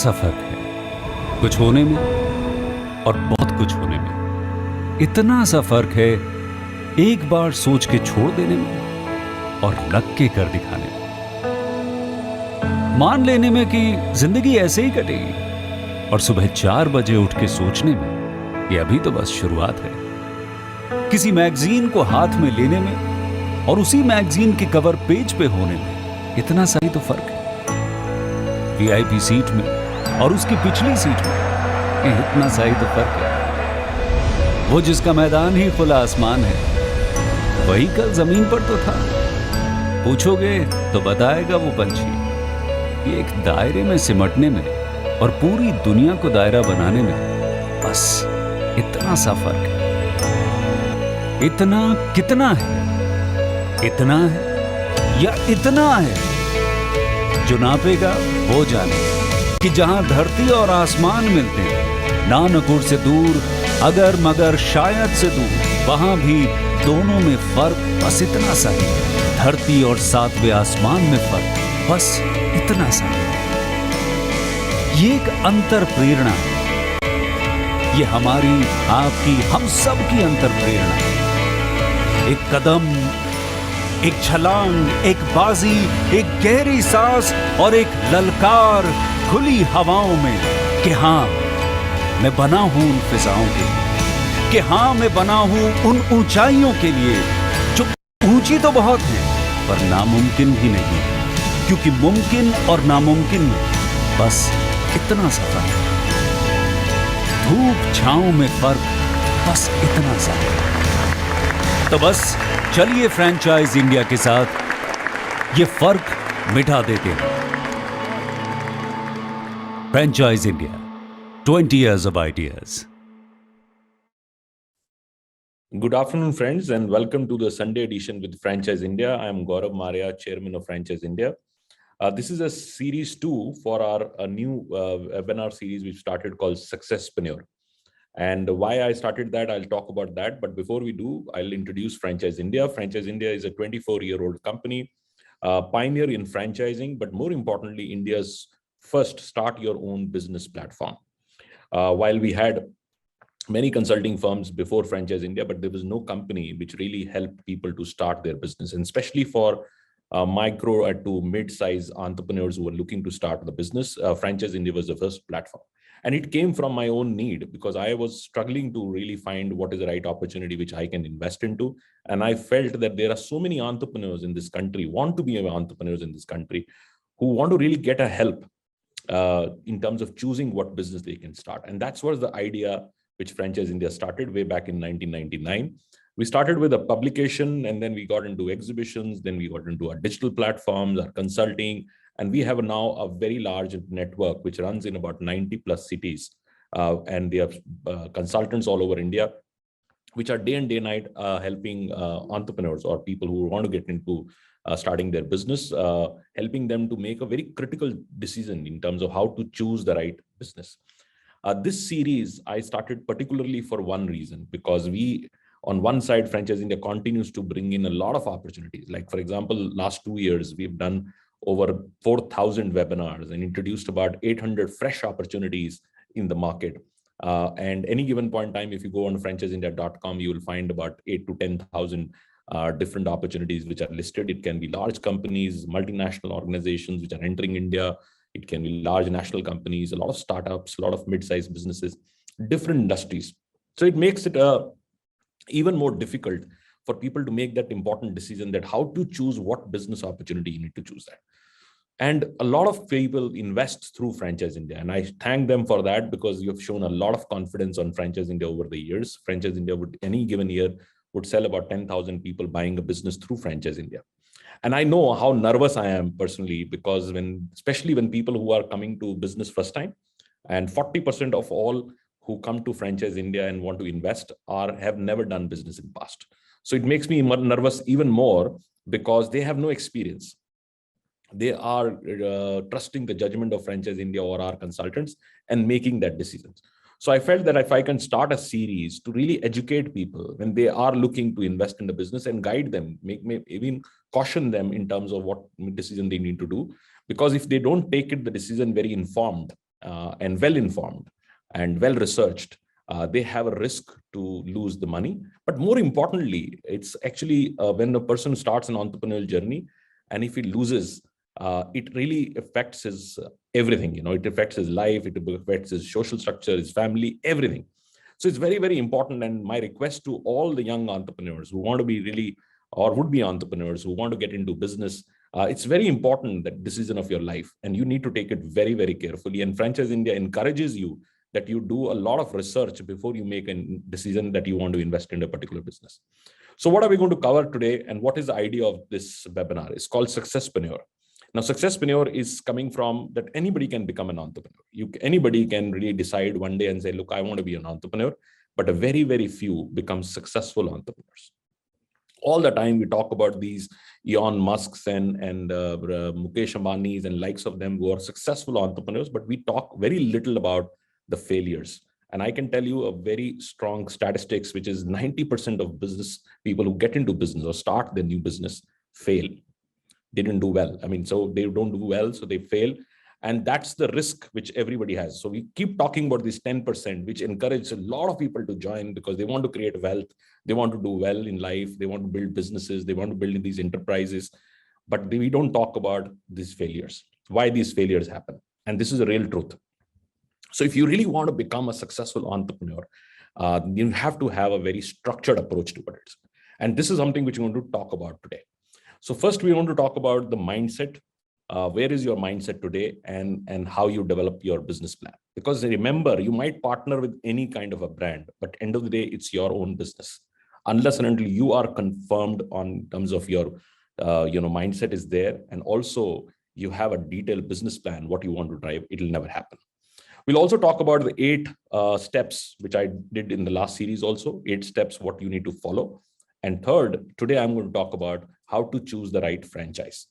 सा फर्क है कुछ होने में और बहुत कुछ होने में। इतना सा फर्क है एक बार सोच के छोड़ देने में और लग के कर दिखाने में। मान लेने में कि जिंदगी ऐसे ही कटेगी और सुबह 4 बजे उठ के सोचने में ये अभी तो बस शुरुआत है। किसी मैगजीन को हाथ में लेने में और उसी मैगजीन के कवर पेज पे होने में इतना सा ही तो फर्क है। वीआईपी सीट में और उसकी पिछली सीट में इतना सा ही तो फर्क है। वो जिसका मैदान ही खुला आसमान है वही कल जमीन पर तो था। पूछोगे तो बताएगा वो पंछी कि एक दायरे में सिमटने में और पूरी दुनिया को दायरा बनाने में बस इतना सा फर्क है। इतना कितना है? इतना है या इतना है? जो नापेगा वो जाने कि जहां धरती और आसमान मिलते हैं, नानकुर से दूर, अगर मगर शायद से दूर, वहां भी दोनों में फर्क बस इतना सा है। धरती और 7वें आसमान में फर्क बस इतना सा है। ये एक अंतर प्रेरणा है। ये हमारी, आपकी, हम सब की अंतर प्रेरणा है। एक कदम, एक छलांग, एक बाजी, एक गहरी सांस और एक ललकार खुली हवाओं में कि हाँ मैं बना हूं उन फिजाओं के लिए, कि हाँ मैं बना हूं उन ऊंचाइयों के लिए जो ऊंची तो बहुत है पर नामुमकिन भी नहीं, क्योंकि मुमकिन और नामुमकिन में बस इतना सा फर्क है। धूप छांव में फर्क बस इतना सा है। तो बस चलिए फ्रेंचाइज इंडिया के साथ ये फर्क मिटा देते हैं। Franchise India, 20 years of ideas. Good afternoon, friends, and welcome to the Sunday edition with Franchise India. I am Gaurav Maria, Chairman of Franchise India. This is a series 2 for our new webinar series we've started called Successpreneur. And why I started that, I'll talk about that. But before we do, I'll introduce Franchise India. Franchise India is a 24-year-old company, pioneer in franchising, but more importantly, India's first start your own business platform. While we had many consulting firms before Franchise India, but there was no company which really helped people to start their business, and especially for micro to mid-size entrepreneurs who were looking to start the business. Franchise India was the first platform. And it came from my own need because I was struggling to really find what is the right opportunity which I can invest into. And I felt that there are so many entrepreneurs in this country, want to be entrepreneurs in this country, who want to really get a help in terms of choosing what business they can start. And that's was the idea which Franchise India started way back in 1999. We started with a publication, and then we got into exhibitions, then we got into our digital platforms, our consulting, and we have now a very large network which runs in about 90 plus cities. And they have consultants all over India, which are day and day night helping entrepreneurs or people who want to get into starting their business, helping them to make a very critical decision in terms of how to choose the right business. This series I started particularly for one reason, because we, on one side, Franchise India continues to bring in a lot of opportunities. Like, for example, last 2 years, we've done over 4,000 webinars and introduced about 800 fresh opportunities in the market. And any given point in time, if you go on franchiseindia.com, you will find about 8 to 10,000 different opportunities which are listed. It can be large companies, multinational organizations which are entering India. It can be large national companies, a lot of startups, a lot of mid-sized businesses, different industries. So it makes it even more difficult for people to make that important decision that how to choose what business opportunity you need to choose that. And a lot of people invest through Franchise India. And I thank them for that, because you've shown a lot of confidence on Franchise India over the years. Franchise India would, any given year, would sell about 10,000 people buying a business through Franchise India. And I know how nervous I am personally, because especially when people who are coming to business first time, and 40% of all who come to Franchise India and want to invest have never done business in past. So it makes me nervous even more, because they have no experience. They are trusting the judgment of Franchise India or our consultants and making that decision. So I felt that if I can start a series to really educate people when they are looking to invest in the business and guide them, even caution them in terms of what decision they need to do. Because if they don't take the decision very informed, and well informed and well researched, they have a risk to lose the money. But more importantly, it's actually when a person starts an entrepreneurial journey, and if he loses, it really affects his everything. It affects his life, it affects his social structure, his family, everything. So it's very, very important. And my request to all the young entrepreneurs who want to be really, or would be entrepreneurs who want to get into business, it's very important, that decision of your life, and you need to take it very, very carefully. And Franchise India encourages you that you do a lot of research before you make a decision that you want to invest in a particular business. So what are we going to cover today, and what is the idea of this webinar? It's called Successpreneur. Now, Successpreneur is coming from that anybody can become an entrepreneur. Anybody can really decide one day and say, look, I want to be an entrepreneur, but a very, very few become successful entrepreneurs. All the time we talk about these Elon Musks and Mukesh Ambani's and likes of them who are successful entrepreneurs, but we talk very little about the failures. And I can tell you a very strong statistics, which is 90% of business people who get into business or start their new business fail. They didn't do well. So they don't do well, so they fail. And that's the risk which everybody has. So we keep talking about this 10%, which encourage a lot of people to join because they want to create wealth. They want to do well in life. They want to build businesses. They want to build these enterprises. But we don't talk about these failures, why these failures happen. And this is a real truth. So if you really want to become a successful entrepreneur, you have to have a very structured approach to it. And this is something which we want to talk about today. So first, we want to talk about the mindset. Where is your mindset today, and how you develop your business plan? Because remember, you might partner with any kind of a brand, but end of the day, it's your own business. Unless and until you are confirmed on terms of your mindset is there, and also you have a detailed business plan, what you want to drive, it'll never happen. We'll also talk about the 8 steps, which I did in the last series also, 8 steps, what you need to follow. And third, today I'm going to talk about how to choose the right franchise.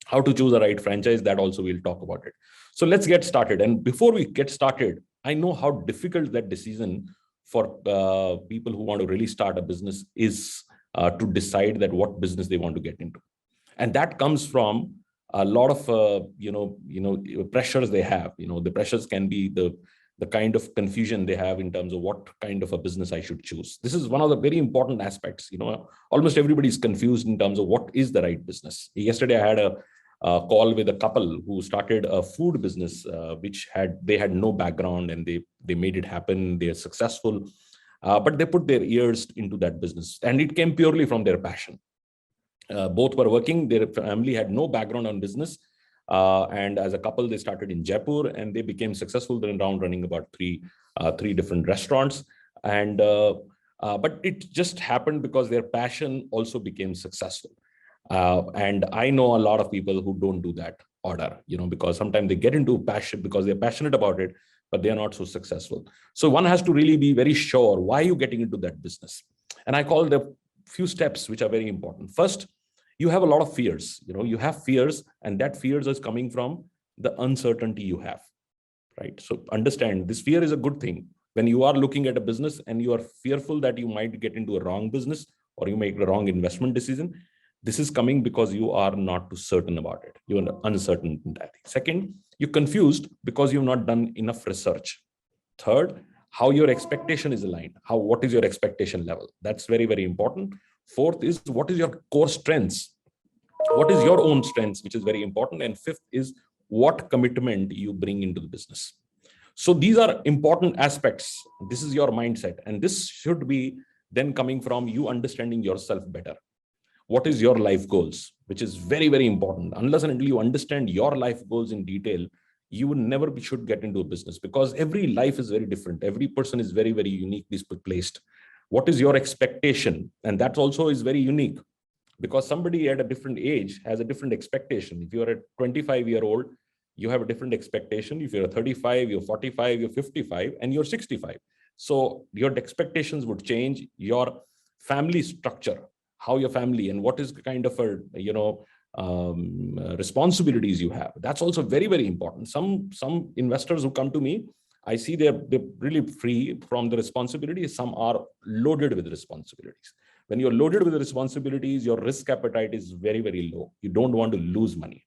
How to choose the right franchise, that also we'll talk about it. So let's get started. And before we get started, I know how difficult that decision for people who want to really start a business is to decide that what business they want to get into. And that comes from a lot of pressures they have. The pressures can be the kind of confusion they have in terms of what kind of a business I should choose. This is one of the very important aspects. Almost everybody is confused in terms of what is the right business. Yesterday, I had a call with a couple who started a food business, which they had no background, and they made it happen. They are successful, but they put their ears into that business, and it came purely from their passion. Both were working. Their family had no background on business. And as a couple, they started in Jaipur, and they became successful. They're now running about three different restaurants. And but it just happened because their passion also became successful. And I know a lot of people who don't do that order, because sometimes they get into passion because they're passionate about it, but they are not so successful. So one has to really be very sure why you're getting into that business. And I call the few steps which are very important. First, you have a lot of fears. You have fears, and that fears is coming from the uncertainty you have, right? So understand, this fear is a good thing. When you are looking at a business and you are fearful that you might get into a wrong business or you make the wrong investment decision, this is coming because you are not too certain about it. You are uncertain in that. Second, you're confused because you've not done enough research. Third, how your expectation is aligned. What is your expectation level? That's very, very important. Fourth is, what is your core strengths? What is your own strengths, which is very important. And fifth is, what commitment you bring into the business. So these are important aspects. This is your mindset. And this should be then coming from you understanding yourself better. What is your life goals, which is very, very important. Unless and until you understand your life goals in detail, you will never should get into a business, because every life is very different. Every person is very, very uniquely placed. What is your expectation? And that also is very unique, because somebody at a different age has a different expectation. If you're a 25-year-old, you have a different expectation. If you're a 35, you're 45, you're 55, and you're 65. So your expectations would change. Your family structure, how your family and what is the kind of a, responsibilities you have. That's also very, very important. Some investors who come to me, I see they're really free from the responsibilities. Some are loaded with responsibilities. When you're loaded with responsibilities, your risk appetite is very, very low. You don't want to lose money.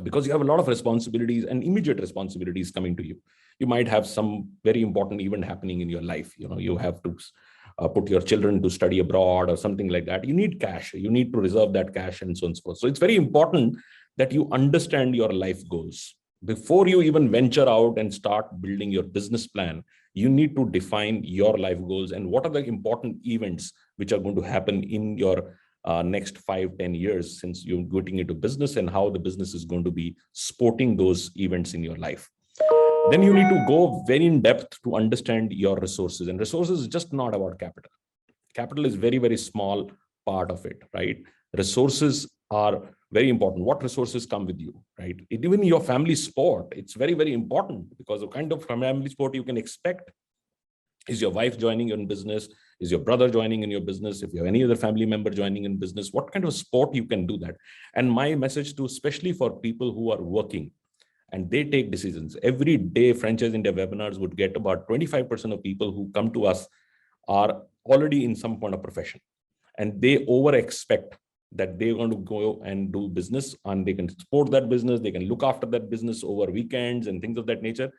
because you have a lot of responsibilities and immediate responsibilities coming to you. You might have some very important event happening in your life. You have to put your children to study abroad or something like that. You need cash. You need to reserve that cash and so on and so forth. So it's very important that you understand your life goals. Before you even venture out and start building your business plan, you need to define your life goals and what are the important events which are going to happen in your next 5-10 years since you're getting into business, and how the business is going to be supporting those events in your life. Then you need to go very in depth to understand your resources, and resources is just not about capital. Capital is very, very small part of it, right? Resources are very important. What resources come with you, right? Even your family support, it's very, very important, because the kind of family support you can expect is your wife joining in business, is your brother joining in your business, if you have any other family member joining in business, what kind of support you can do that. And my message to, especially for people who are working and they take decisions every day, Franchise India webinars would get about 25% of people who come to us are already in some kind of profession, and they over expect that they're going to go and do business and they can support that business, they can look after that business over weekends and things of that nature.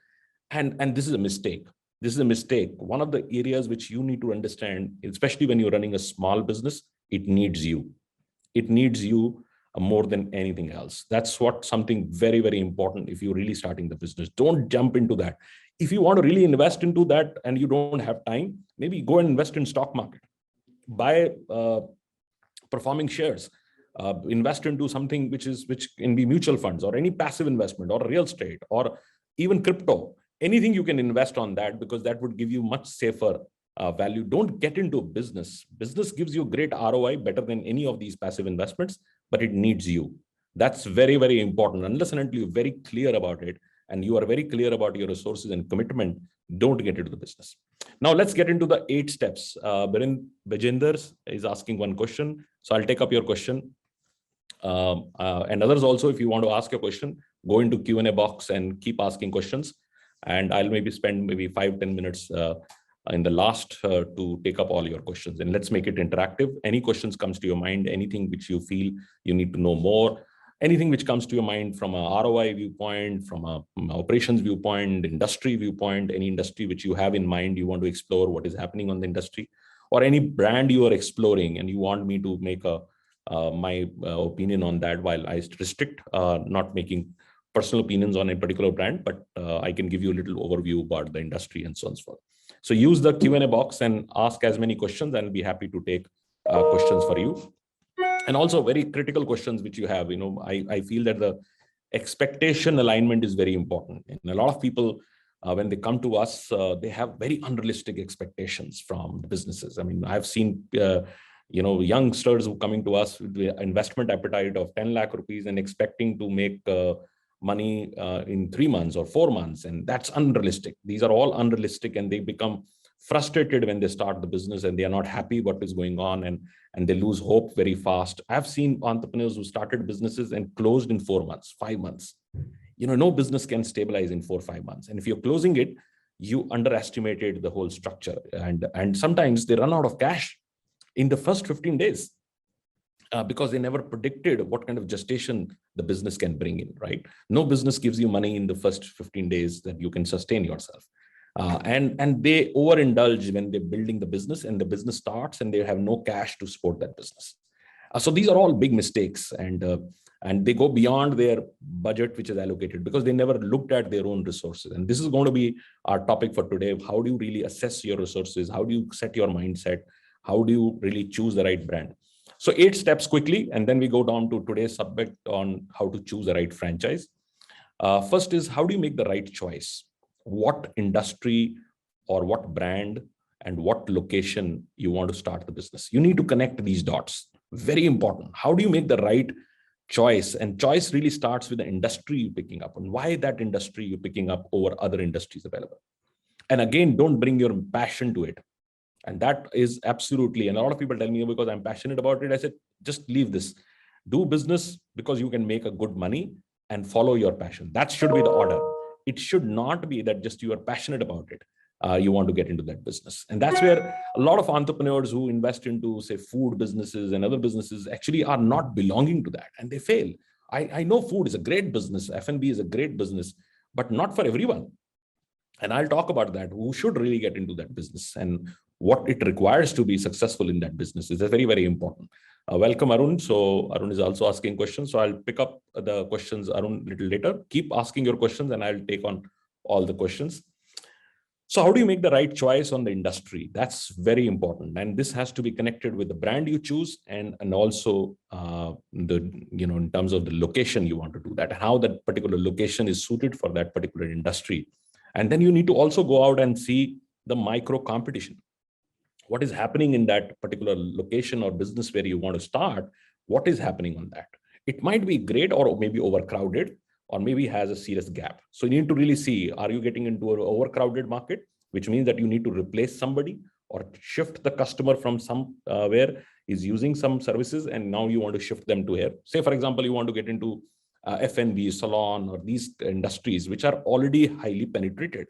And this is a mistake. This is a mistake. One of the areas which you need to understand, especially when you're running a small business, it needs you. It needs you more than anything else. That's what something very, very important. If you're really starting the business, don't jump into that. If you want to really invest into that and you don't have time, maybe go and invest in stock market, buy performing shares, invest into something which can be mutual funds or any passive investment or real estate or even crypto. Anything you can invest on that, because that would give you much safer value. Don't get into business. Business gives you great ROI, better than any of these passive investments, but it needs you. That's very, very important. Unless and until you're very clear about it and you are very clear about your resources and commitment, don't get into the business. Now let's get into the 8 steps. Bajinder is asking one question, so I'll take up your question. And others also, if you want to ask a question, go into Q&A box and keep asking questions. And I'll maybe spend maybe 5-10 minutes in the last to take up all your questions. And let's make it interactive. Any questions comes to your mind, anything which you feel you need to know more, anything which comes to your mind from a ROI viewpoint, from a operations viewpoint, industry viewpoint, any industry which you have in mind, you want to explore what is happening on the industry, or any brand you are exploring and you want me to make my opinion on that, while I restrict not making personal opinions on a particular brand, but I can give you a little overview about the industry and so on and so forth. So use the Q&A box and ask as many questions, and I'll be happy to take questions for you. And also very critical questions which you have. I feel that the expectation alignment is very important. And a lot of people, when they come to us, they have very unrealistic expectations from businesses. I mean, I've seen youngsters who coming to us with the investment appetite of 10 lakh rupees and expecting to make money in 3 months or 4 months, and that's unrealistic. These are all unrealistic, and they become frustrated when they start the business and they are not happy what is going on, and they lose hope very fast. I've seen entrepreneurs who started businesses and closed in 4 months, 5 months. No business can stabilize in 4 or 5 months, and if you're closing it, you underestimated the whole structure, and sometimes they run out of cash in the first 15 days. Because they never predicted what kind of gestation the business can bring in, right? No business gives you money in the first 15 days that you can sustain yourself. And they overindulge when they're building the business, and the business starts and they have no cash to support that business. So these are all big mistakes, and they go beyond their budget, which is allocated, because they never looked at their own resources. And this is going to be our topic for today. How do you really assess your resources? How do you set your mindset? How do you really choose the right brand? So 8 steps quickly, and then we go down to today's subject on how to choose the right franchise. First is, how do you make the right choice? What industry or what brand and what location you want to start the business? You need to connect these dots. Very important. How do you make the right choice? And choice really starts with the industry you're picking up, and why that industry you're picking up over other industries available. And again, don't bring your passion to it. And that is absolutely, and a lot of people tell me, because I'm passionate about it, I said, just leave this. Do business because you can make a good money, and follow your passion. That should be the order. It should not be that just you are passionate about it, you want to get into that business. And that's where a lot of entrepreneurs who invest into, say, food businesses and other businesses actually are not belonging to that, and they fail. I know food is a great business, F&B is a great business, but not for everyone. And I'll talk about that, who should really get into that business and what it requires to be successful in that business is very, very important. Welcome, Arun. So Arun is also asking questions. So I'll pick up the questions, Arun, a little later. Keep asking your questions and I'll take on all the questions. So how do you make the right choice on the industry? That's very important. And this has to be connected with the brand you choose and also in terms of the location you want to do that, how that particular location is suited for that particular industry. And then you need to also go out and see the micro competition. What is happening in that particular location or business where you want to start? What is happening on that? It might be great or maybe overcrowded, or maybe has a serious gap. So you need to really see, are you getting into an overcrowded market, which means that you need to replace somebody or shift the customer from where is using some services and now you want to shift them to here. Say, for example, you want to get into F&B, salon, or these industries which are already highly penetrated.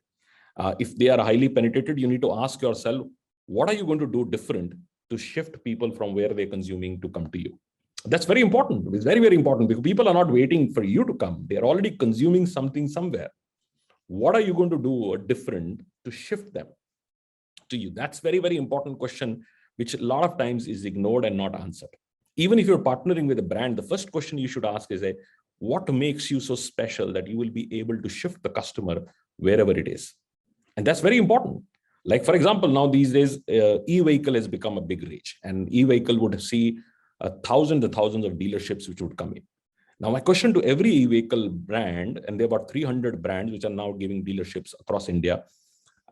If they are highly penetrated, you need to ask yourself, what are you going to do different to shift people from where they're consuming to come to you? That's very important. It's very, very important because people are not waiting for you to come. They're already consuming something somewhere. What are you going to do different to shift them to you? That's very, very important question, which a lot of times is ignored and not answered. Even if you're partnering with a brand, the first question you should ask is, what makes you so special that you will be able to shift the customer wherever it is? And that's very important. Like, for example, now these days, e-vehicle has become a big reach, and e-vehicle would see thousands and thousands of dealerships which would come in. Now, my question to every e-vehicle brand, and there are about 300 brands which are now giving dealerships across India,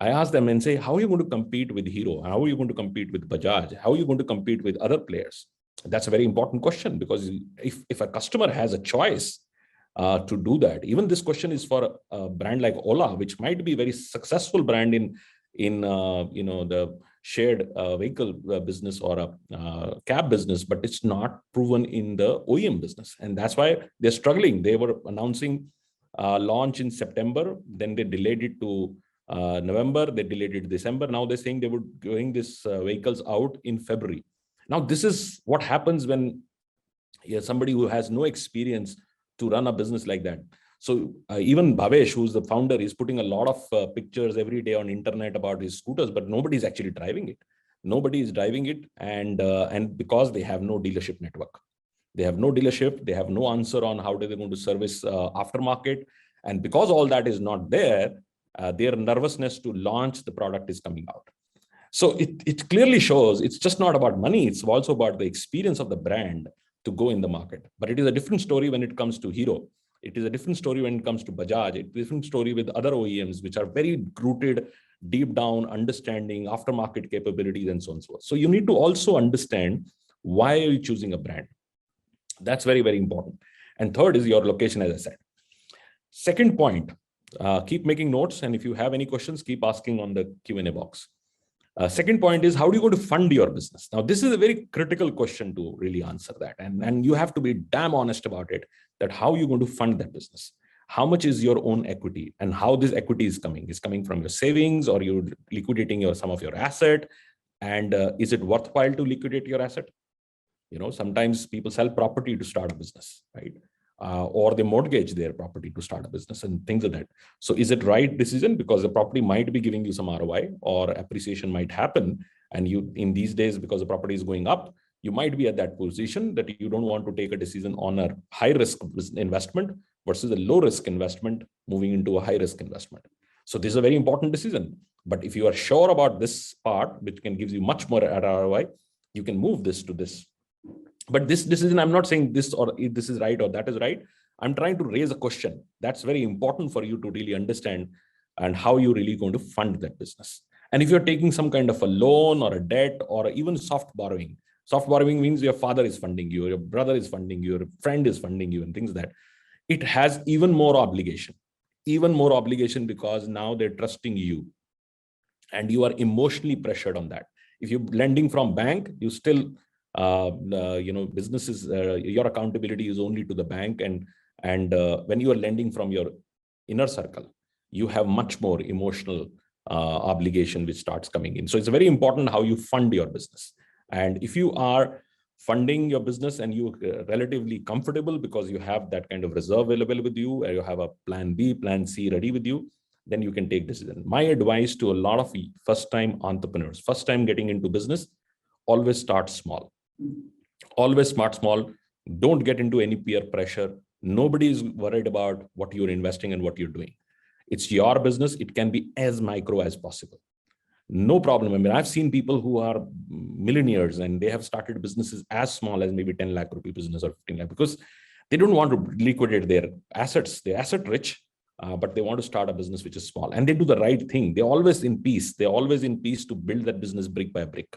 I ask them and say, how are you going to compete with Hero? How are you going to compete with Bajaj? How are you going to compete with other players? That's a very important question, because if a customer has a choice to do that, even this question is for a brand like Ola, which might be a very successful brand in the shared vehicle business or a cab business, but it's not proven in the OEM business. And that's why they're struggling. They were announcing launch in September, then they delayed it to November, they delayed it to December. Now they're saying they were going these vehicles out in February. Now, this is what happens when somebody who has no experience to run a business like that. So even Bhavesh, who's the founder, is putting a lot of pictures every day on internet about his scooters, but nobody is actually driving it. Nobody is driving it, and because they have no dealership network, they have no dealership, they have no answer on how they're going to service aftermarket, and because all that is not there, their nervousness to launch the product is coming out. So it clearly shows it's just not about money; it's also about the experience of the brand to go in the market. But it is a different story when it comes to Hero. It is a different story when it comes to Bajaj. It's a different story with other OEMs, which are very rooted deep down, understanding aftermarket capabilities and so on and so forth. So you need to also understand, why are you choosing a brand? That's very, very important. And third is your location, as I said. Second point, keep making notes. And if you have any questions, keep asking on the Q&A box. Second point is, how do you go to fund your business? Now, this is a very critical question to really answer that. And you have to be damn honest about it, that how you're going to fund that business. How much is your own equity, and how this equity is coming? Is coming from your savings, or you're liquidating some of your asset? And is it worthwhile to liquidate your asset? Sometimes people sell property to start a business, right? Or they mortgage their property to start a business and things like that. So is it right decision? Because the property might be giving you some ROI, or appreciation might happen. And you, in these days, because the property is going up, you might be at that position that you don't want to take a decision on a high risk investment versus a low risk investment, moving into a high risk investment. So this is a very important decision. But if you are sure about this part, which can give you much more ROI, you can move this to this. But this decision, I'm not saying this or this is right or that is right. I'm trying to raise a question that's very important for you to really understand, and how you're really going to fund that business. And if you're taking some kind of a loan or a debt or even soft borrowing means your father is funding you, your brother is funding you, your friend is funding you, and things like that. It has even more obligation, because now they're trusting you and you are emotionally pressured on that. If you're lending from bank, you still businesses, your accountability is only to the bank, and when you are lending from your inner circle, you have much more emotional obligation which starts coming in. So it's very important how you fund your business. And if you are funding your business and you relatively comfortable because you have that kind of reserve available with you, or you have a plan B, plan C ready with you, then you can take decision. My advice to a lot of first-time entrepreneurs, first time getting into business, always start small. Always start small. Don't get into any peer pressure. Nobody is worried about what you're investing and what you're doing. It's your business. It can be as micro as possible. No problem. I mean, I've seen people who are millionaires and they have started businesses as small as maybe 10 lakh rupee business or 15 lakh because they don't want to liquidate their assets. They're asset rich, but they want to start a business which is small, and they do the right thing. They're always in peace. They're always in peace to build that business brick by brick.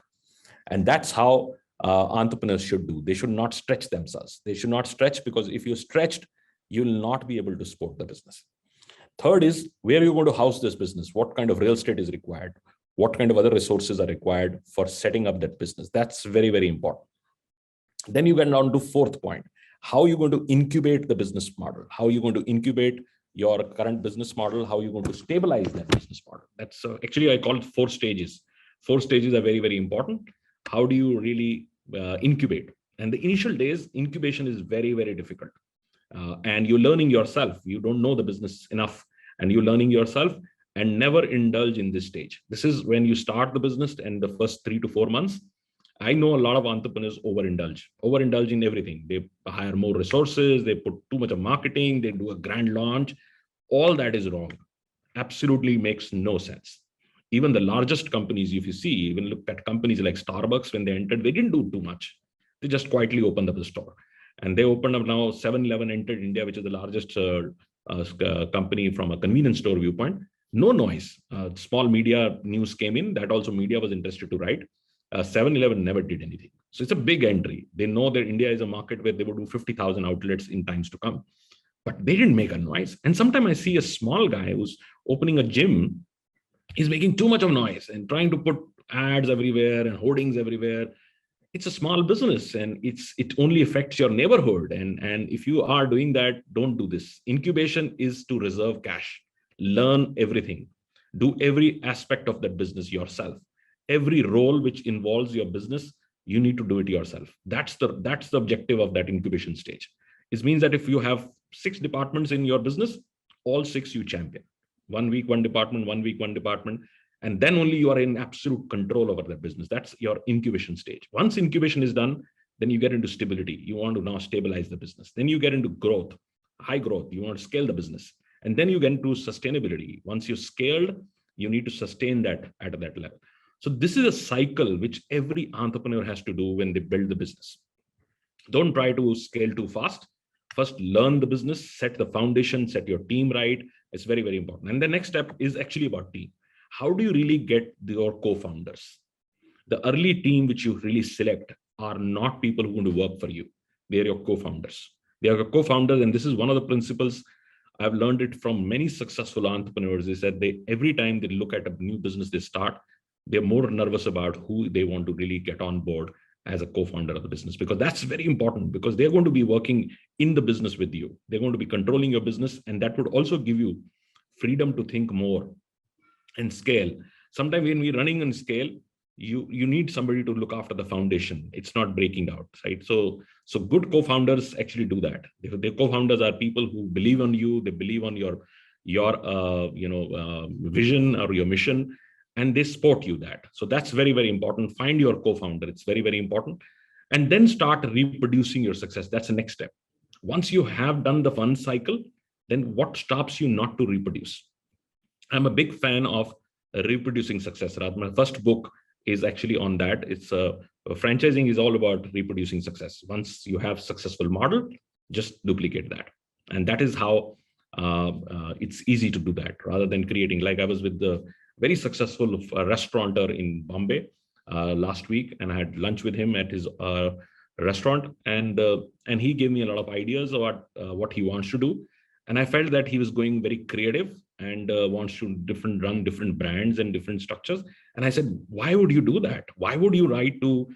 And that's how entrepreneurs should do. They should not stretch themselves. They should not stretch, because if you're stretched, you'll not be able to support the business. Third is, where are you going to house this business? What kind of real estate is required? What kind of other resources are required for setting up that business? That's very, very important. Then you get down to fourth point. How are you going to incubate the business model? How are you going to incubate your current business model? How are you going to stabilize that business model? That's actually, I call it 4 stages. 4 stages are very, very important. How do you really incubate? And the initial days, incubation is very, very difficult. And you're learning yourself. You don't know the business enough, and you're learning yourself. And never indulge in this stage. This is when you start the business, and the first 3 to 4 months, I know a lot of entrepreneurs overindulge in everything. They hire more resources, they put too much of marketing, they do a grand launch. All that is wrong. Absolutely makes no sense. Even the largest companies, if you see, even look at companies like Starbucks, when they entered, they didn't do too much. They just quietly opened up the store. And they opened up now, 7-Eleven entered India, which is the largest company from a convenience store viewpoint. No noise. Small media news came in. That also media was interested to write. 7-Eleven never did anything. So it's a big entry. They know that India is a market where they would do 50,000 outlets in times to come. But they didn't make a noise. And sometimes I see a small guy who's opening a gym. He's making too much of noise and trying to put ads everywhere and hoardings everywhere. It's a small business, and it only affects your neighborhood. And if you are doing that, don't do this. Incubation is to reserve cash. Learn everything. Do every aspect of that business yourself. Every role which involves your business, you need to do it yourself. That's the objective of that incubation stage. It means that if you have 6 departments in your business, all 6 you champion. 1 week, 1 department, 1 week, 1 department. And then only you are in absolute control over that business. That's your incubation stage. Once incubation is done, then you get into stability. You want to now stabilize the business. Then you get into growth, high growth. You want to scale the business. And then you get into sustainability. Once you're scaled, you need to sustain that at that level. So this is a cycle which every entrepreneur has to do when they build the business. Don't try to scale too fast. First, learn the business, set the foundation, set your team right. It's very, very important. And the next step is actually about team. How do you really get your co-founders? The early team which you really select are not people who are going to work for you. They are your co-founders. They are your co-founders, and this is one of the principles I've learned it from many successful entrepreneurs, is that every time they look at a new business they start, they're more nervous about who they want to really get on board as a co-founder of the business, because that's very important, because they're going to be working in the business with you. They're going to be controlling your business, and that would also give you freedom to think more and scale. Sometimes when we're running on scale, you need somebody to look after the foundation. It's not breaking out, right? So good co-founders actually do that. The co-founders are people who believe on you. They believe on your vision or your mission, and they support you that. So that's very, very important. Find your co-founder. It's very, very important. And then start reproducing your success. That's the next step. Once you have done the fun cycle, then what stops you not to reproduce? I'm a big fan of reproducing success. My first book is actually on that. It's franchising is all about reproducing success. Once you have successful model, just duplicate that. And that is how it's easy to do that, rather than creating. Like I was with the very successful restaurateur in Bombay last week, and I had lunch with him at his restaurant, and he gave me a lot of ideas about what he wants to do. And I felt that he was going very creative and wants to run different brands and different structures. And I said, why would you do that? Why would you write to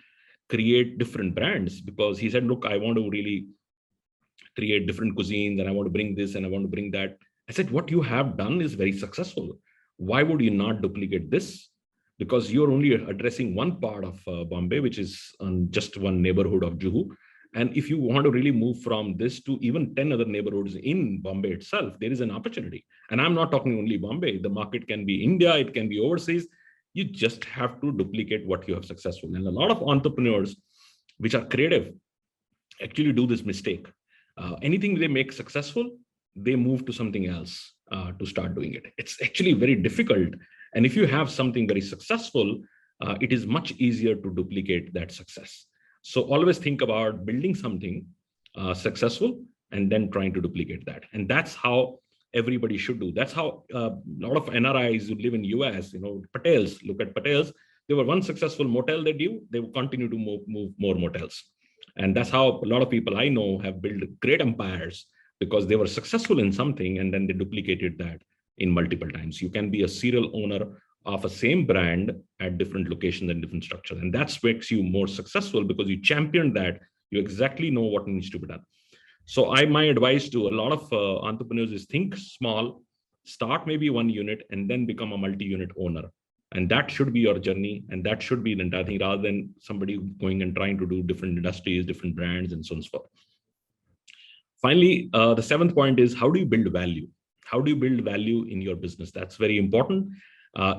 create different brands? Because he said, look, I want to really create different cuisines, and I want to bring this and I want to bring that. I said, what you have done is very successful. Why would you not duplicate this? because you're only addressing one part of Bombay, which is just one neighborhood of Juhu. And if you want to really move from this to even 10 other neighborhoods in Bombay itself, there is an opportunity. And I'm not talking only Bombay. The market can be India, it can be overseas. You just have to duplicate what you have successful. And a lot of entrepreneurs, which are creative, actually do this mistake. Anything they make successful, they move to something else to start doing it. It's actually very difficult. And if you have something very successful, it is much easier to duplicate that success. So always think about building something successful and then trying to duplicate that. And that's how everybody should do. That's how a lot of NRIs who live in US, Patels, look at Patels. They were one successful motel they do, they will continue to move more motels. And that's how a lot of people I know have built great empires, because they were successful in something and then they duplicated that in multiple times. You can be a serial owner of a same brand at different locations and different structures. And that makes you more successful because you championed that. You exactly know what needs to be done. So my advice to a lot of entrepreneurs is think small, start maybe one unit and then become a multi-unit owner. And that should be your journey. And that should be the entire thing, rather than somebody going and trying to do different industries, different brands, and so on and so forth. Finally, the seventh point is, how do you build value? How do you build value in your business? That's very important.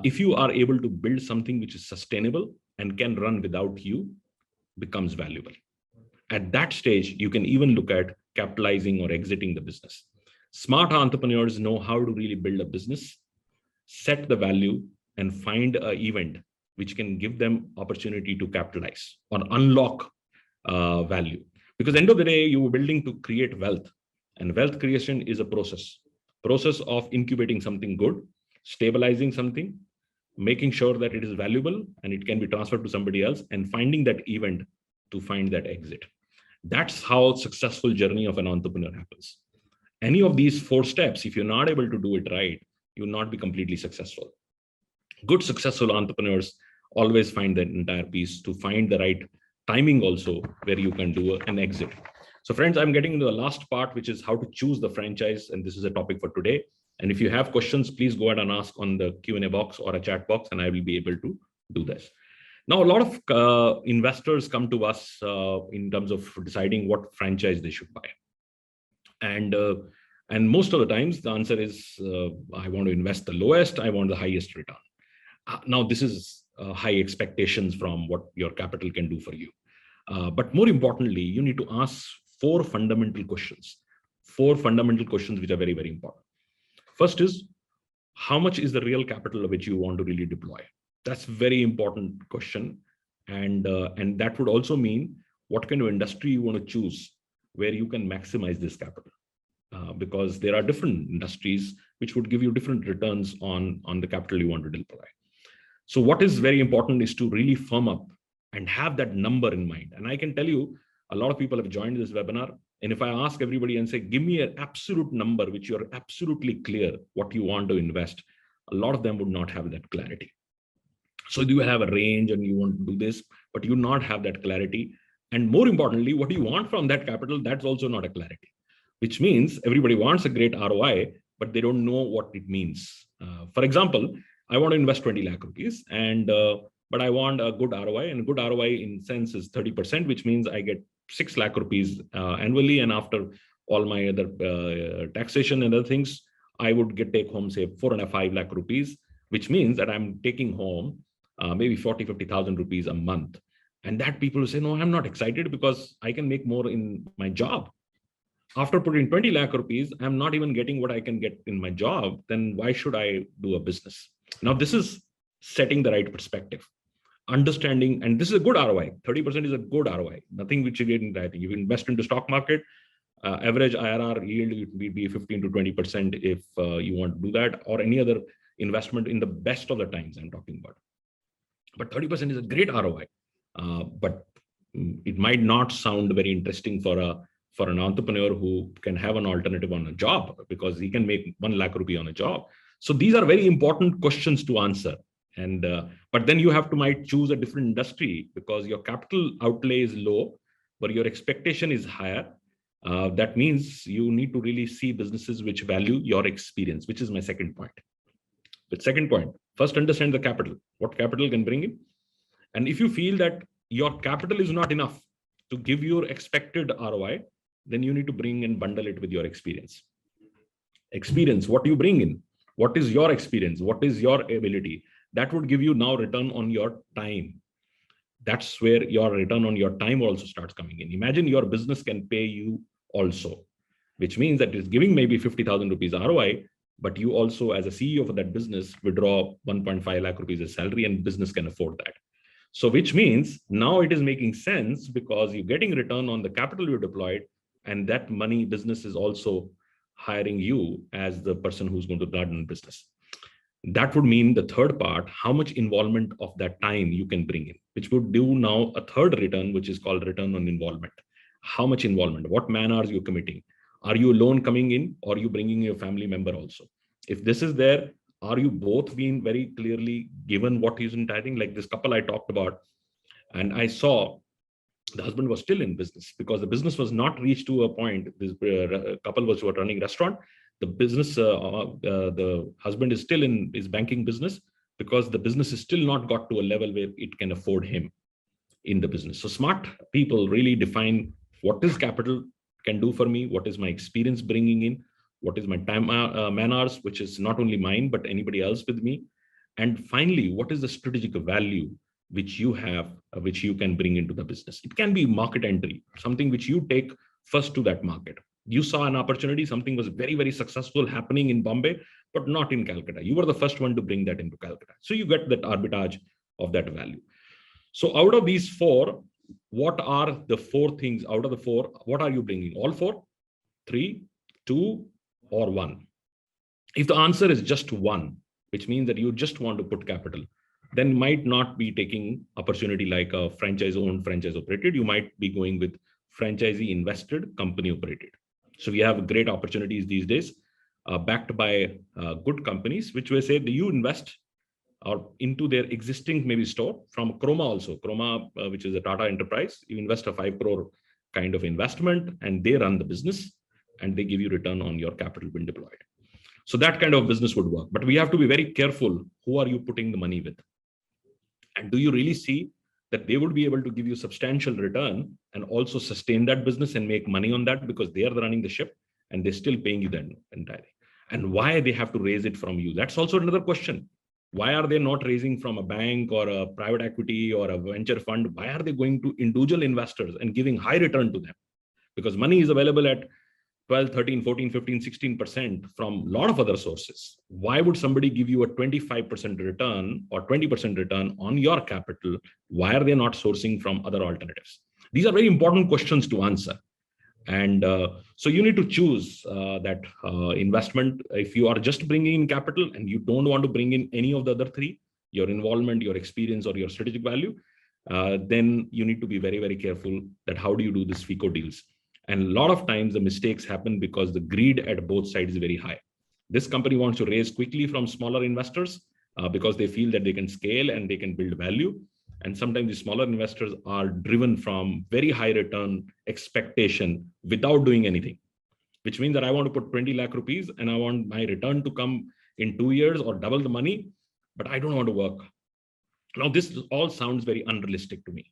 If you are able to build something which is sustainable and can run without you, becomes valuable. At that stage, you can even look at capitalizing or exiting the business. Smart entrepreneurs know how to really build a business, set the value, and find an event which can give them opportunity to capitalize or unlock value. Because at the end of the day, you are building to create wealth, and wealth creation is a process of incubating something good, stabilizing something, making sure that it is valuable and it can be transferred to somebody else, and finding that event to find that exit. That's how successful journey of an entrepreneur happens. Any of these 4 steps, if you're not able to do it right, you will not be completely successful. Good successful entrepreneurs always find that entire piece, to find the right timing also where you can do an exit. So friends, I'm getting into the last part, which is how to choose the franchise. And this is a topic for today. And if you have questions, please go ahead and ask on the Q&A box or a chat box, and I will be able to do this. Now, a lot of investors come to us in terms of deciding what franchise they should buy. And most of the times the answer is, I want to invest the lowest, I want the highest return. Now, this is high expectations from what your capital can do for you. But more importantly, you need to ask 4 fundamental questions. 4 fundamental questions which are very, very important. First is, how much is the real capital which you want to really deploy? That's a very important question. And that would also mean what kind of industry you want to choose where you can maximize this capital. Because there are different industries which would give you different returns on the capital you want to deploy. So what is very important is to really firm up and have that number in mind. And I can tell you, a lot of people have joined this webinar. And if I ask everybody and say, give me an absolute number, which you're absolutely clear what you want to invest, a lot of them would not have that clarity. So you have a range and you want to do this, but you not have that clarity. And more importantly, what you want from that capital, that's also not a clarity, which means everybody wants a great ROI, but they don't know what it means. For example, I want to invest 20 lakh rupees, but I want a good ROI, and good ROI in sense is 30%, which means I get 6 lakh rupees annually. And after all my other taxation and other things, I would take home, say 4.5 lakh rupees, which means that I'm taking home maybe 40,000-50,000 rupees a month. And that people will say, no, I'm not excited because I can make more in my job. After putting 20 lakh rupees, I'm not even getting what I can get in my job. Then why should I do a business? Now, this is setting the right perspective, understanding, and this is a good ROI. 30% is a good ROI. Nothing which you get in that. You invest into stock market, average IRR yield would be 15 to 20% if you want to do that, or any other investment in the best of the times I'm talking about. But 30% is a great ROI. But it might not sound very interesting for an entrepreneur who can have an alternative on a job, because he can make 1 lakh rupee on a job. So these are very important questions to answer. And but then you have to might choose a different industry because your capital outlay is low, but your expectation is higher. That means you need to really see businesses which value your experience, which is my second point. But second point, first understand the capital, what capital can bring in. And if you feel that your capital is not enough to give your expected ROI, then you need to bring and bundle it with your experience. Experience, what you bring in, what is your experience, what is your ability, that would give you now return on your time. That's where your return on your time also starts coming in. Imagine your business can pay you also, which means that it's giving maybe 50,000 rupees ROI, but you also as a CEO of that business withdraw 1.5 lakh rupees as salary, and business can afford that. So which means now it is making sense because you're getting return on the capital you deployed, and that money business is also hiring you as the person who's going to run business. That would mean the third part, how much involvement of that time you can bring in, which would do now a third return, which is called return on involvement. How much involvement, what man hours you're committing? Are you alone coming in, or are you bringing your family member also? If this is there, are you both being very clearly given what is entitled? Like this couple I talked about, and I saw the husband was still in business because the business was not reached to a point. This couple was running restaurant. The business, the husband is still in his banking business because the business is still not got to a level where it can afford him in the business. So smart people really define what is capital can do for me, what is my experience bringing in, what is my time man hours, which is not only mine, but anybody else with me. And finally, what is the strategic value which you have, which you can bring into the business. It can be market entry, something which you take first to that market. You saw an opportunity, something was very, very successful happening in Bombay, but not in Calcutta. You were the first one to bring that into Calcutta. So you get that arbitrage of that value. So out of these four, what are the four things out of the four? What are you bringing? All four, 3, 2, or 1? If the answer is just 1, which means that you just want to put capital, then might not be taking opportunity like a franchise owned, franchise operated. You might be going with franchisee invested, company operated. So we have great opportunities these days, backed by good companies, which will say that you invest or into their existing maybe store from Croma also. Croma, which is a Tata enterprise, you invest a 5 crore kind of investment and they run the business and they give you return on your capital when deployed. So that kind of business would work. But we have to be very careful, who are you putting the money with? And do you really see that they would be able to give you substantial return and also sustain that business and make money on that because they are running the ship and they're still paying you that entirely? And why they have to raise it from you? That's also another question. Why are they not raising from a bank or a private equity or a venture fund? Why are they going to individual investors and giving high return to them? Because money is available at 12, 13, 14, 15, 16% from a lot of other sources. Why would somebody give you a 25% return or 20% return on your capital? Why are they not sourcing from other alternatives? These are very important questions to answer. And so you need to choose that investment. If you are just bringing in capital and you don't want to bring in any of the other three, your involvement, your experience, or your strategic value, then you need to be very, very careful that how do you do this FICO deals? And a lot of times the mistakes happen because the greed at both sides is very high. This company wants to raise quickly from smaller investors because they feel that they can scale and they can build value. And sometimes the smaller investors are driven from very high return expectation without doing anything, which means that I want to put 20 lakh rupees and I want my return to come in 2 years or double the money, but I don't want to work. Now, this all sounds very unrealistic to me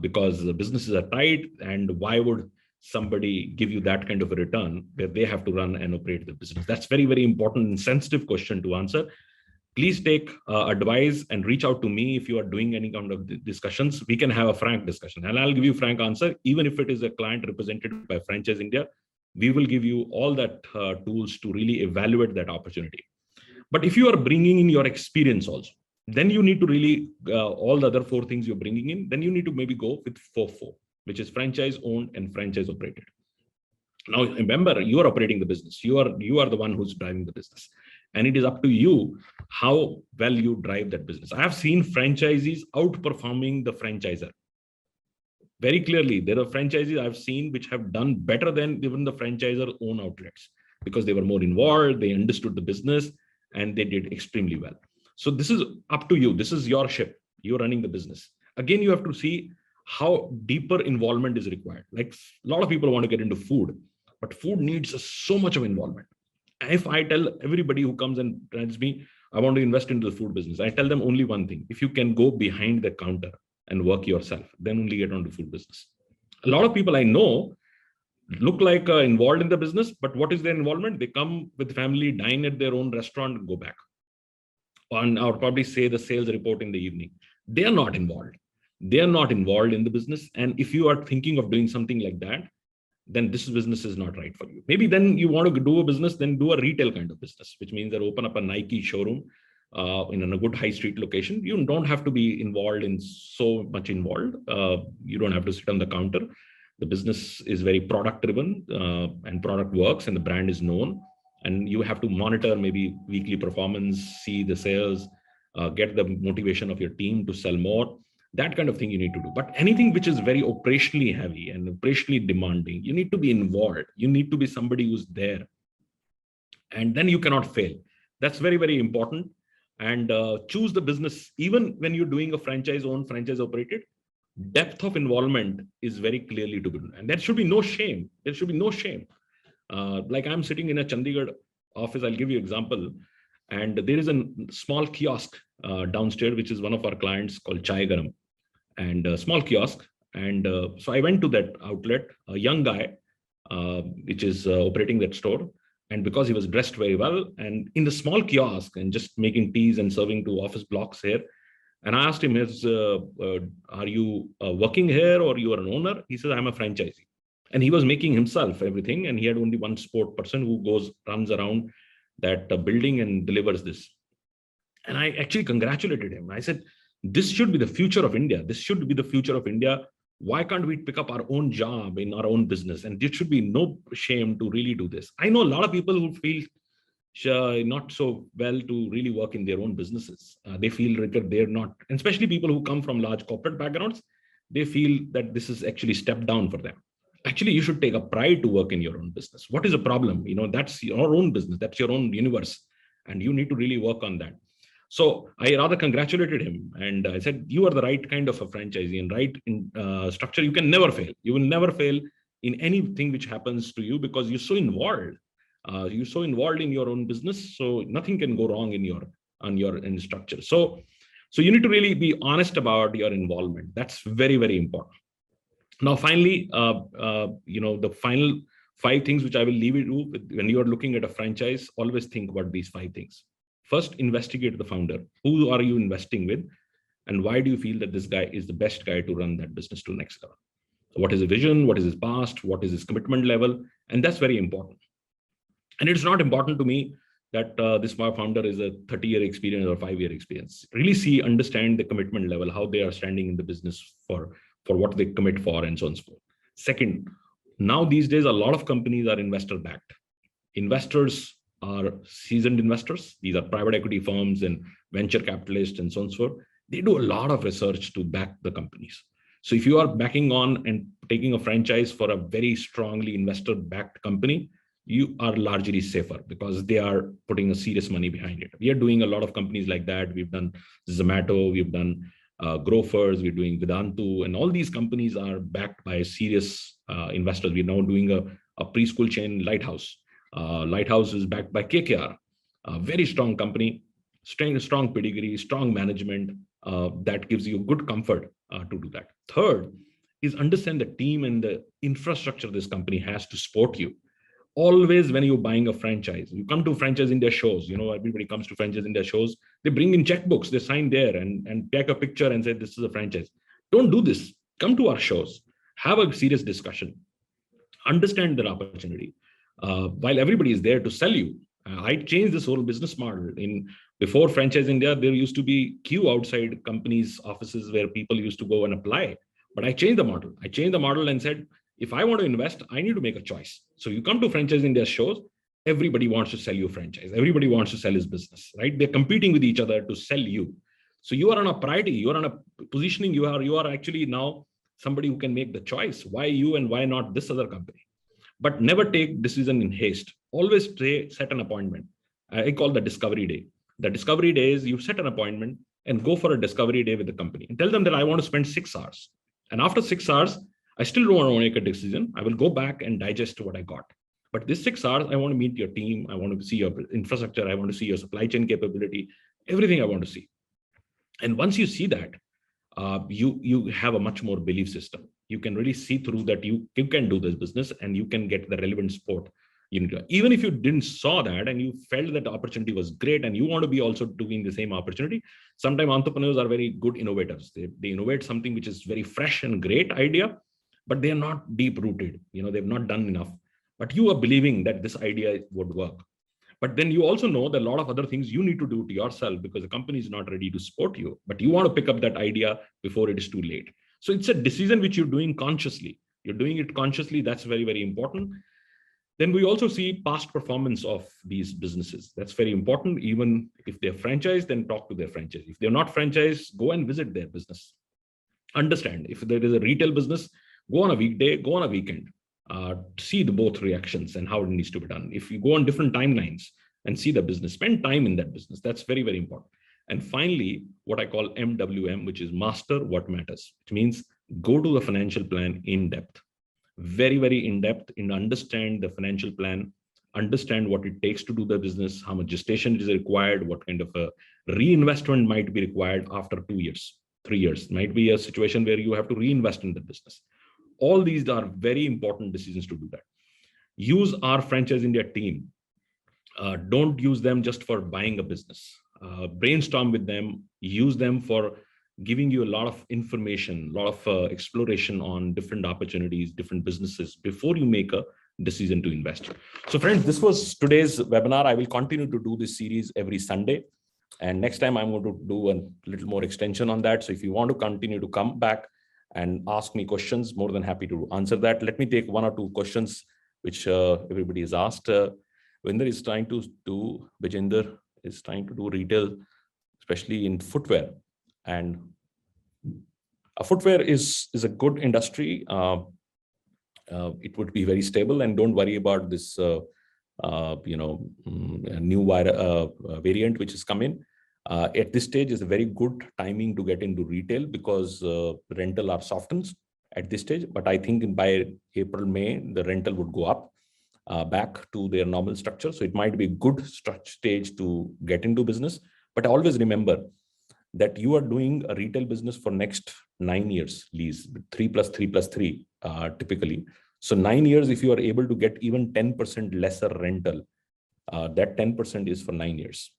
because the businesses are tight, and why would somebody give you that kind of a return where they have to run and operate the business? That's very, very important and sensitive question to answer. Please take advice and reach out to me if you are doing any kind of discussions. We can have a frank discussion and I'll give you a frank answer. Even if it is a client represented by Franchise India, we will give you all that tools to really evaluate that opportunity. But if you are bringing in your experience also, then you need to really, all the other 4 things you're bringing in, then you need to maybe go with 4-4, which is franchise owned and franchise operated. Now, remember, you are operating the business. You are the one who's driving the business. And it is up to you how well you drive that business. I have seen franchisees outperforming the franchisor. Very clearly, there are franchisees I've seen which have done better than even the franchisor own outlets because they were more involved, they understood the business, and they did extremely well. So this is up to you. This is your ship. You're running the business. Again, you have to see how deeper involvement is required. Like a lot of people want to get into food, but food needs so much of involvement. And if I tell everybody who comes and tells me, I want to invest into the food business. I tell them only one thing: if you can go behind the counter and work yourself, then only get onto food business. A lot of people I know look like involved in the business, but what is their involvement? They come with family, dine at their own restaurant, and go back. Or probably say the sales report in the evening. They are not involved. They are not involved in the business. And if you are thinking of doing something like that, then this business is not right for you. Maybe then you want to do a business, then do a retail kind of business, which means that open up a Nike showroom in a good high street location. You don't have to be involved in so much involved. You don't have to sit on the counter. The business is very product driven and product works and the brand is known. And you have to monitor maybe weekly performance, see the sales, get the motivation of your team to sell more. That kind of thing you need to do. But anything which is very operationally heavy and operationally demanding, you need to be involved. You need to be somebody who's there. And then you cannot fail. That's very, very important. And choose the business. Even when you're doing a franchise owned, franchise operated, depth of involvement is very clearly to be done. And there should be no shame. There should be no shame. Like I'm sitting in a Chandigarh office, I'll give you an example. And there is a small kiosk downstairs, which is one of our clients called Chai Garam, and a small kiosk. And so I went to that outlet, a young guy, which is operating that store. And because he was dressed very well and in the small kiosk and just making teas and serving to office blocks here. And I asked him, are you working here or you are an owner? He says, I'm a franchisee. And he was making himself everything. And he had only one support person who runs around that building and delivers this. And I actually congratulated him. I said, this should be the future of India. This should be the future of India. Why can't we pick up our own job in our own business? And there should be no shame to really do this. I know a lot of people who feel not so well to really work in their own businesses. They feel like they're not, especially people who come from large corporate backgrounds, they feel that this is actually step down for them. Actually, you should take a pride to work in your own business. What is a problem? That's your own business. That's your own universe. And you need to really work on that. So I rather congratulated him. And I said, you are the right kind of a franchisee and right in structure. You can never fail. You will never fail in anything which happens to you because you're so involved. You're so involved in your own business. So nothing can go wrong in your structure. So you need to really be honest about your involvement. That's very, very important. Now, finally, the final 5 things which I will leave you with when you are looking at a franchise, always think about these 5 things. First, investigate the founder. Who are you investing with? And why do you feel that this guy is the best guy to run that business to next level? So what is his vision? What is his past? What is his commitment level? And that's very important. And it's not important to me that this founder is a 30-year experience or 5-year experience. Really understand the commitment level, how they are standing in the business for what they commit for and so on and so forth. Second, now these days, a lot of companies are investor-backed. Investors are seasoned investors. These are private equity firms and venture capitalists and so on and so forth. They do a lot of research to back the companies. So if you are backing on and taking a franchise for a very strongly investor-backed company, you are largely safer because they are putting a serious money behind it. We are doing a lot of companies like that. We've done Zomato, we've done Grofers, we're doing Vedantu, and all these companies are backed by serious investors. We're now doing a preschool chain, Lighthouse. Lighthouse is backed by KKR, a very strong company, strong pedigree, strong management. That gives you good comfort to do that. Third is understand the team and the infrastructure this company has to support you. Always when you're buying a franchise, you come to Franchise India shows, everybody comes to Franchise India shows, they bring in checkbooks, they sign there and take a picture and say, this is a franchise. Don't do this. Come to our shows, have a serious discussion, understand their opportunity. While everybody is there to sell you, I changed this whole business model. Before Franchise India, there used to be queue outside companies' offices where people used to go and apply. But I changed the model. I changed the model and said, if I want to invest, I need to make a choice. So you come to Franchise India shows, everybody wants to sell you a franchise. Everybody wants to sell his business, right? They're competing with each other to sell you. So you are on a priority, you are on a positioning, you are actually now somebody who can make the choice. Why you and why not this other company? But never take decision in haste. Always set an appointment. I call the discovery day. The discovery day is you set an appointment and go for a discovery day with the company and tell them that I want to spend 6 hours. And after 6 hours, I still don't want to make a decision. I will go back and digest what I got. But this 6 hours, I want to meet your team. I want to see your infrastructure. I want to see your supply chain capability, everything I want to see. And once you see that, you have a much more belief system. You can really see through that you can do this business and you can get the relevant support. Even if you didn't saw that and you felt that the opportunity was great and you want to be also doing the same opportunity, sometimes entrepreneurs are very good innovators. They innovate something which is very fresh and great idea, but they are not deep rooted. They've not done enough. But you are believing that this idea would work. But then you also know that a lot of other things you need to do to yourself because the company is not ready to support you. But you want to pick up that idea before it is too late. So it's a decision which you're doing consciously. You're doing it consciously. That's very, very important. Then we also see past performance of these businesses. That's very important. Even if they're franchised, then talk to their franchise. If they're not franchised, go and visit their business. Understand if there is a retail business, go on a weekday, go on a weekend. See the both reactions and how it needs to be done. If you go on different timelines and see the business, spend time in that business. That's very, very important. And finally, what I call MWM, which is master what matters, which means go to the financial plan in depth, very, very in depth, and understand the financial plan, understand what it takes to do the business, how much gestation is required, what kind of a reinvestment might be required after 2 years, 3 years. Might be a situation where you have to reinvest in the business. All these are very important decisions to do that. Use our Franchise India team. Don't use them just for buying a business. Brainstorm with them, use them for giving you a lot of information, a lot of exploration on different opportunities, different businesses before you make a decision to invest. So friends, this was today's webinar. I will continue to do this series every Sunday. And next time I'm going to do a little more extension on that. So if you want to continue to come back and ask me questions, more than happy to answer that. Let me take 1 or 2 questions which everybody has asked. Vinder is trying to do retail, especially in footwear. And footwear is a good industry. It would be very stable, and don't worry about this new variant which has come in. At this stage is a very good timing to get into retail because rental are softened at this stage. But I think by April, May, the rental would go up back to their normal structure. So it might be a good stage to get into business. But always remember that you are doing a retail business for next 9 years lease, 3 plus 3 plus 3 typically. So 9 years, if you are able to get even 10% lesser rental, that 10% is for 9 years.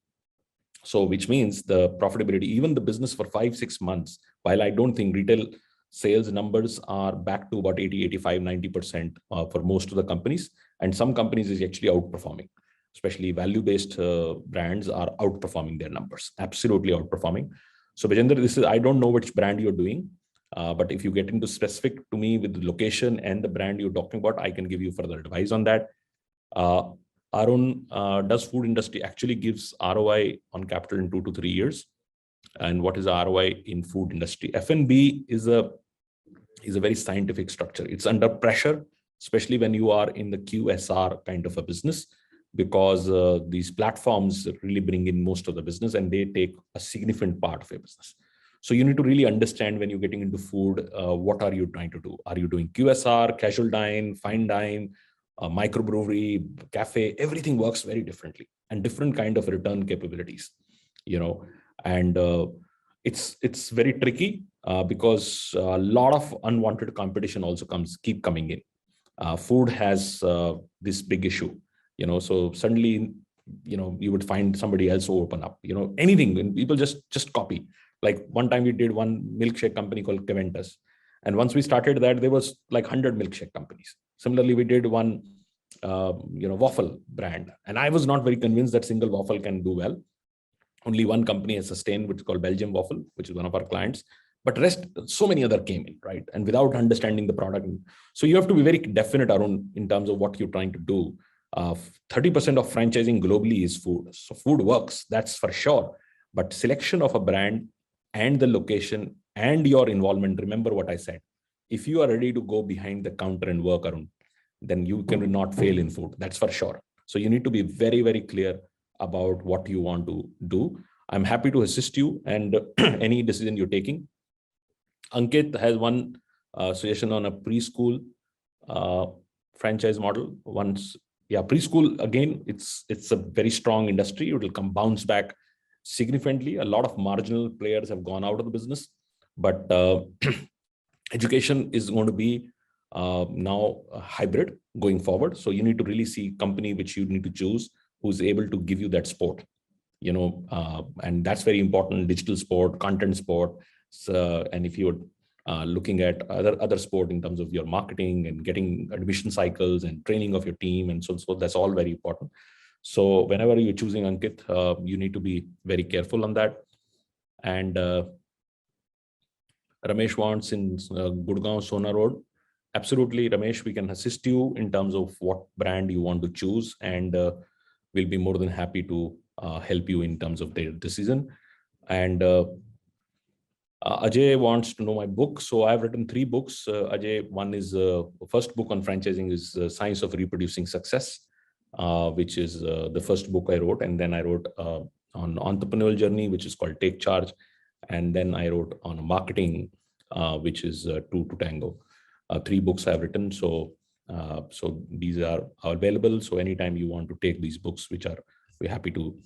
So which means the profitability, even the business for 5-6 months, while I don't think retail sales numbers are back to about 80, 85, 90% for most of the companies. And some companies is actually outperforming, especially value-based brands are outperforming their numbers, absolutely outperforming. So Vijender, I don't know which brand you're doing, but if you get into specific to me with the location and the brand you're talking about, I can give you further advice on that. Arun, does food industry actually gives ROI on capital in 2 to 3 years? And what is the ROI in food industry? F&B is a very scientific structure. It's under pressure, especially when you are in the QSR kind of a business, because these platforms really bring in most of the business and they take a significant part of your business. So you need to really understand when you're getting into food, what are you trying to do? Are you doing QSR, casual dine, fine dine, microbrewery, cafe? Everything works very differently and different kind of return capabilities, and it's very tricky because a lot of unwanted competition also keep coming in. Food has this big issue, so suddenly, you would find somebody else who open up, anything, and people just copy. Like one time we did one milkshake company called Keventus. And once we started that, there was like 100 milkshake companies. Similarly, we did one, waffle brand. And I was not very convinced that single waffle can do well. Only one company has sustained, which is called Belgium Waffle, which is one of our clients. But rest, so many other came in, right? And without understanding the product. So you have to be very definite around in terms of what you're trying to do. 30% of franchising globally is food. So food works, that's for sure. But selection of a brand and the location and your involvement, remember what I said. If you are ready to go behind the counter and work around, then you can not fail in food. That's for sure. So you need to be very, very clear about what you want to do. I'm happy to assist you and any decision you're taking. Ankit has one suggestion on a preschool franchise model. Once Yeah, preschool, again, it's a very strong industry. It will come bounce back significantly. A lot of marginal players have gone out of the business, but education is going to be now a hybrid going forward. So you need to really see company which you need to choose who's able to give you that support, and that's very important. Digital sport, content sport. So, and if you're looking at other sport in terms of your marketing and getting admission cycles and training of your team, and so that's all very important. So whenever you're choosing, Ankit, you need to be very careful on that. And Ramesh wants in Gurgaon Sona Road. Absolutely, Ramesh, we can assist you in terms of what brand you want to choose, and we'll be more than happy to help you in terms of their decision. And Ajay wants to know my book. So I've written 3 books. Ajay, one is first book on franchising is Science of Reproducing Success, which is the first book I wrote. And then I wrote on entrepreneurial journey, which is called Take Charge. And then I wrote on marketing, which is Two to Tango. 3 books I've written. So these are available. So anytime you want to take these books, we're happy to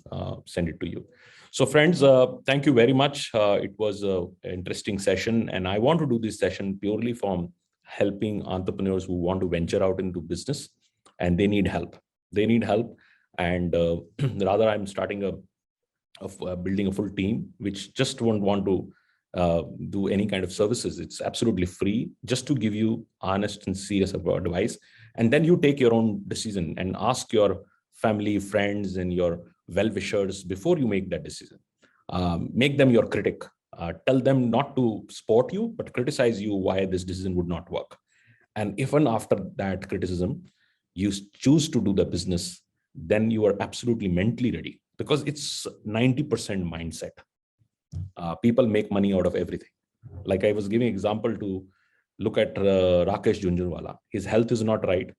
send it to you. So friends, thank you very much. It was an interesting session, and I want to do this session purely from helping entrepreneurs who want to venture out into business, and they need help. They need help, and rather I'm starting building a full team, which just won't want to do any kind of services. It's absolutely free, just to give you honest and serious advice, and then you take your own decision and ask your family, friends, and your well-wishers before you make that decision. Make them your critic. Tell them not to support you, but criticize you why this decision would not work. And even after that criticism, you choose to do the business, then you are absolutely mentally ready, because it's 90% mindset. People make money out of everything. Like I was giving example to look at Rakesh Jhunjhunwala. His health is not right.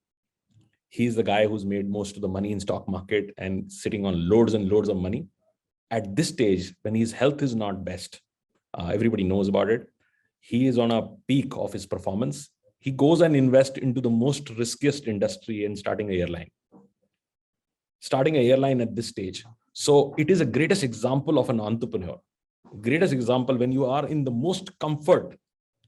He's the guy who's made most of the money in stock market and sitting on loads and loads of money. At this stage, when his health is not best, everybody knows about it. He is on a peak of his performance. He goes and invests into the most riskiest industry in starting an airline. Starting an airline at this stage. So it is a greatest example of an entrepreneur. Greatest example when you are in the most comfort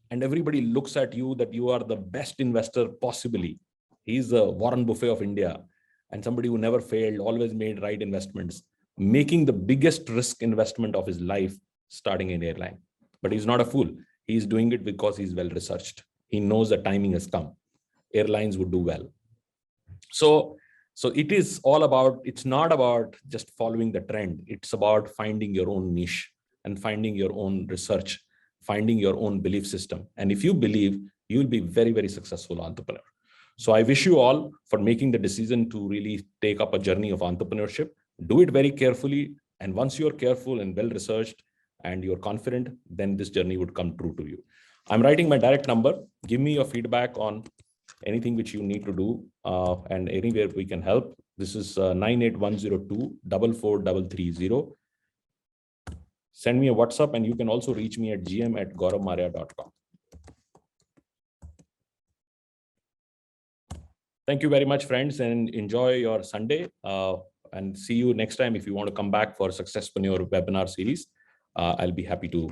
and everybody looks at you that you are the best investor possibly. He's the Warren Buffett of India, and somebody who never failed, always made right investments, making the biggest risk investment of his life, starting an airline. But he's not a fool. He's doing it because he's well researched. He knows the timing has come. Airlines would do well. So it is all about, it's not about just following the trend. It's about finding your own niche and finding your own research, finding your own belief system. And if you believe, you will be very, very successful entrepreneur. So I wish you all for making the decision to really take up a journey of entrepreneurship. Do it very carefully. And once you're careful and well-researched and you're confident, then this journey would come true to you. I'm writing my direct number. Give me your feedback on anything which you need to do and anywhere we can help. This is 98102-44330. Send me a WhatsApp, and you can also reach me at gm@gauravmarya.com. Thank you very much, friends, and enjoy your Sunday. And see you next time. If you want to come back for Successpreneur webinar series, I'll be happy to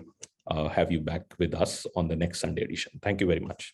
have you back with us on the next Sunday edition. Thank you very much.